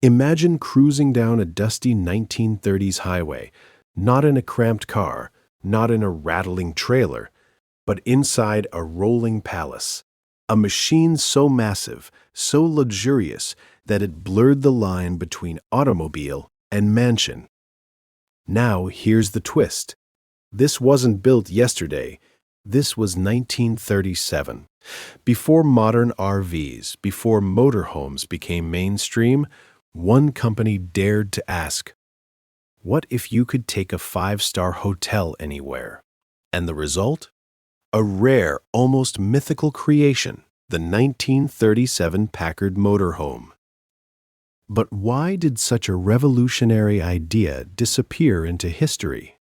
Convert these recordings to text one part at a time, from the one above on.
Imagine cruising down a dusty 1930s highway, not in a cramped car, not in a rattling trailer, but inside a rolling palace. A machine so massive, so luxurious, that it blurred the line between automobile and mansion. Now here's the twist. This wasn't built yesterday. This was 1937. Before modern RVs, before motorhomes became mainstream, one company dared to ask, what if you could take a five-star hotel anywhere? And the result? A rare, almost mythical creation, the 1937 Packard Motorhome. But why did such a revolutionary idea disappear into history?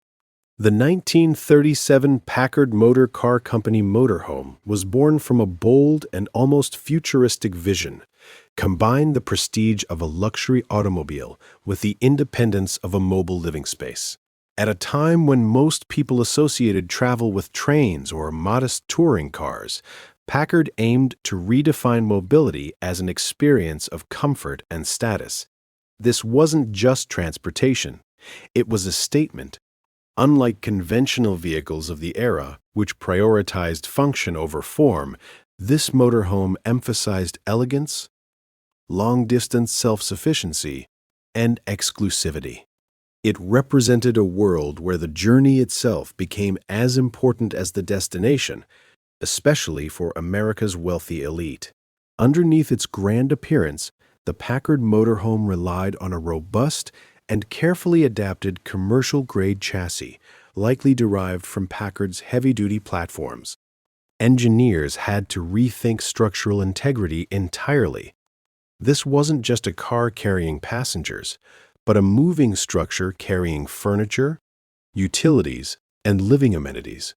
The 1937 Packard Motor Car Company motorhome was born from a bold and almost futuristic vision, combined the prestige of a luxury automobile with the independence of a mobile living space. At a time when most people associated travel with trains or modest touring cars, Packard aimed to redefine mobility as an experience of comfort and status. This wasn't just transportation. It was a statement. Unlike conventional vehicles of the era, which prioritized function over form, this motorhome emphasized elegance, long-distance self-sufficiency, and exclusivity. It represented a world where the journey itself became as important as the destination, especially for America's wealthy elite. Underneath its grand appearance, the Packard motorhome relied on a robust and carefully adapted commercial-grade chassis, likely derived from Packard's heavy-duty platforms. Engineers had to rethink structural integrity entirely. This wasn't just a car carrying passengers, but a moving structure carrying furniture, utilities, and living amenities.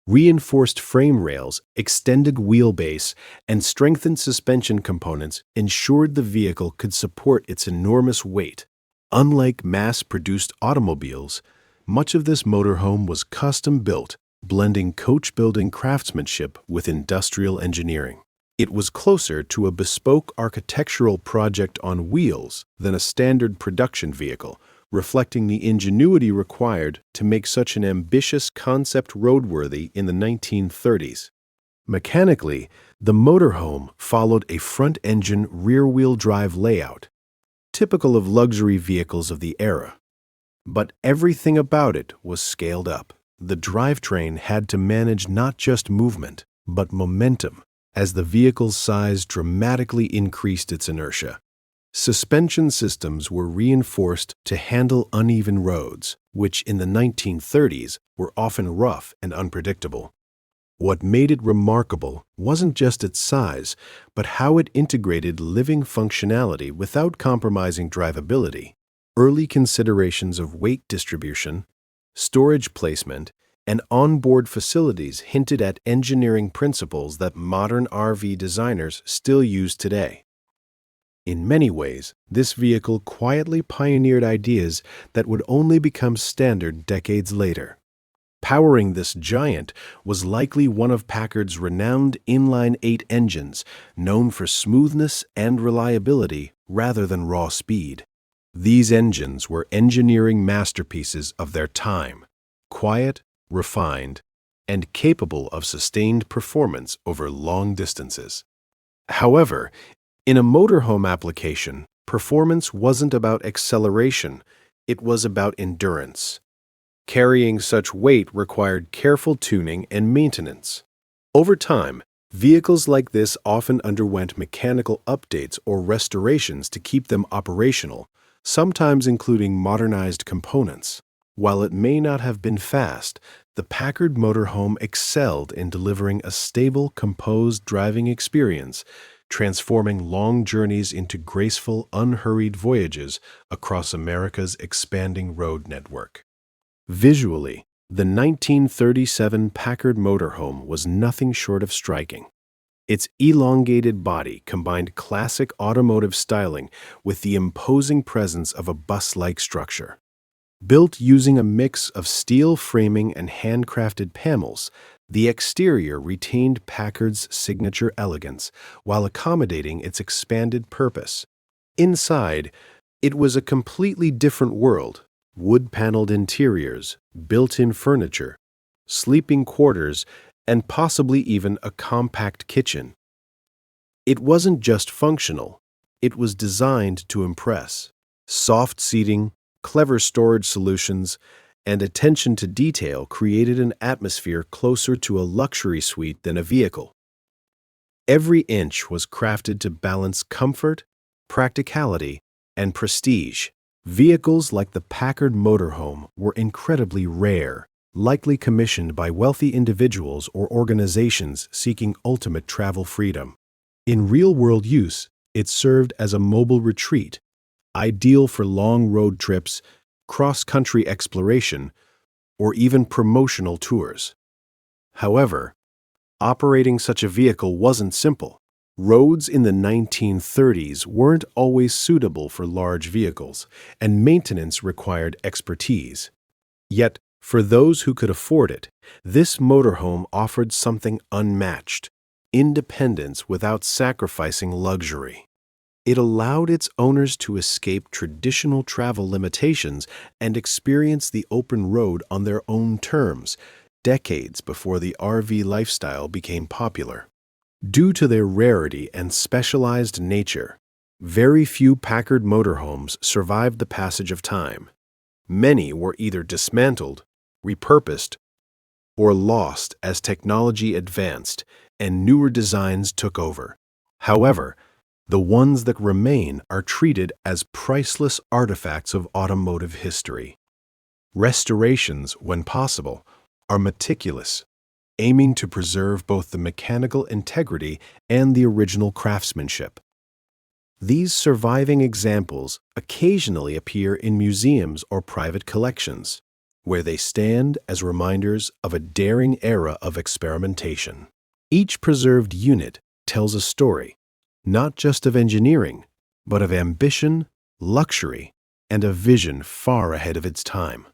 Reinforced frame rails, extended wheelbase, and strengthened suspension components ensured the vehicle could support its enormous weight. Unlike mass-produced automobiles, much of this motorhome was custom-built, blending coach-building craftsmanship with industrial engineering. It was closer to a bespoke architectural project on wheels than a standard production vehicle, reflecting the ingenuity required to make such an ambitious concept roadworthy in the 1930s. Mechanically, the motorhome followed a front-engine rear-wheel drive layout, typical of luxury vehicles of the era. But everything about it was scaled up. The drivetrain had to manage not just movement, but momentum, as the vehicle's size dramatically increased its inertia. Suspension systems were reinforced to handle uneven roads, which in the 1930s were often rough and unpredictable. What made it remarkable wasn't just its size, but how it integrated living functionality without compromising drivability. Early considerations of weight distribution, storage placement, and onboard facilities hinted at engineering principles that modern RV designers still use today. In many ways, this vehicle quietly pioneered ideas that would only become standard decades later. Powering this giant was likely one of Packard's renowned inline-eight engines, known for smoothness and reliability rather than raw speed. These engines were engineering masterpieces of their time, quiet, refined, and capable of sustained performance over long distances. However, in a motorhome application, performance wasn't about acceleration, it was about endurance. Carrying such weight required careful tuning and maintenance. Over time, vehicles like this often underwent mechanical updates or restorations to keep them operational, sometimes including modernized components. While it may not have been fast, the Packard motorhome excelled in delivering a stable, composed driving experience, transforming long journeys into graceful, unhurried voyages across America's expanding road network. Visually, the 1937 Packard motorhome was nothing short of striking. Its elongated body combined classic automotive styling with the imposing presence of a bus-like structure. Built using a mix of steel framing and handcrafted panels, the exterior retained Packard's signature elegance while accommodating its expanded purpose. Inside, It was a completely different world: wood-paneled interiors, built-in furniture, sleeping quarters, and possibly even a compact kitchen. It wasn't just functional, it was designed to impress. Soft seating, clever storage solutions, and attention to detail created an atmosphere closer to a luxury suite than a vehicle. Every inch was crafted to balance comfort, practicality, and prestige. Vehicles like the Packard Motorhome were incredibly rare, likely commissioned by wealthy individuals or organizations seeking ultimate travel freedom. In real-world use, it served as a mobile retreat, ideal for long road trips, cross-country exploration, or even promotional tours. However, operating such a vehicle wasn't simple. Roads in the 1930s weren't always suitable for large vehicles, and maintenance required expertise. Yet, for those who could afford it, this motorhome offered something unmatched: independence without sacrificing luxury. It allowed its owners to escape traditional travel limitations and experience the open road on their own terms, decades before the RV lifestyle became popular. Due to their rarity and specialized nature, very few Packard motorhomes survived the passage of time. Many were either dismantled, repurposed, or lost as technology advanced and newer designs took over. However, the ones that remain are treated as priceless artifacts of automotive history. Restorations, when possible, are meticulous, aiming to preserve both the mechanical integrity and the original craftsmanship. These surviving examples occasionally appear in museums or private collections, where they stand as reminders of a daring era of experimentation. Each preserved unit tells a story, not just of engineering, but of ambition, luxury, and a vision far ahead of its time.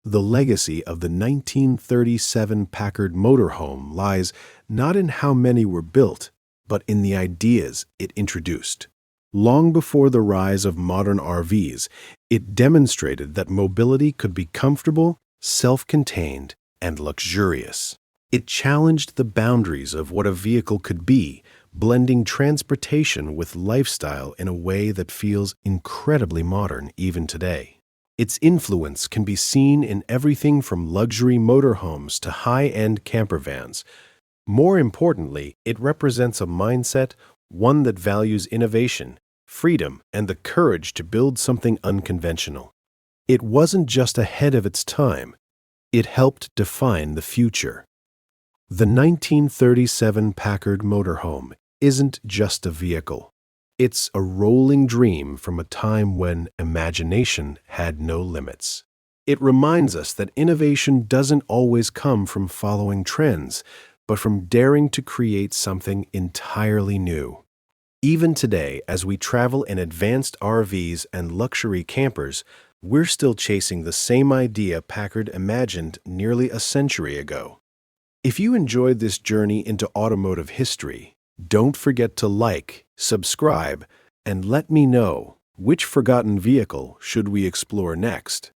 The legacy of the 1937 Packard Motorhome lies not in how many were built, but in the ideas it introduced. Long before the rise of modern RVs, it demonstrated that mobility could be comfortable, self-contained, and luxurious. It challenged the boundaries of what a vehicle could be, blending transportation with lifestyle in a way that feels incredibly modern even today. Its influence can be seen in everything from luxury motorhomes to high-end campervans. More importantly, it represents a mindset, one that values innovation, freedom, and the courage to build something unconventional. It wasn't just ahead of its time, it helped define the future. The 1937 Packard Motorhome isn't just a vehicle. It's a rolling dream from a time when imagination had no limits. It reminds us that innovation doesn't always come from following trends, but from daring to create something entirely new. Even today, as we travel in advanced RVs and luxury campers, we're still chasing the same idea Packard imagined nearly a century ago. If you enjoyed this journey into automotive history, don't forget to like, subscribe, and let me know which forgotten vehicle should we explore next.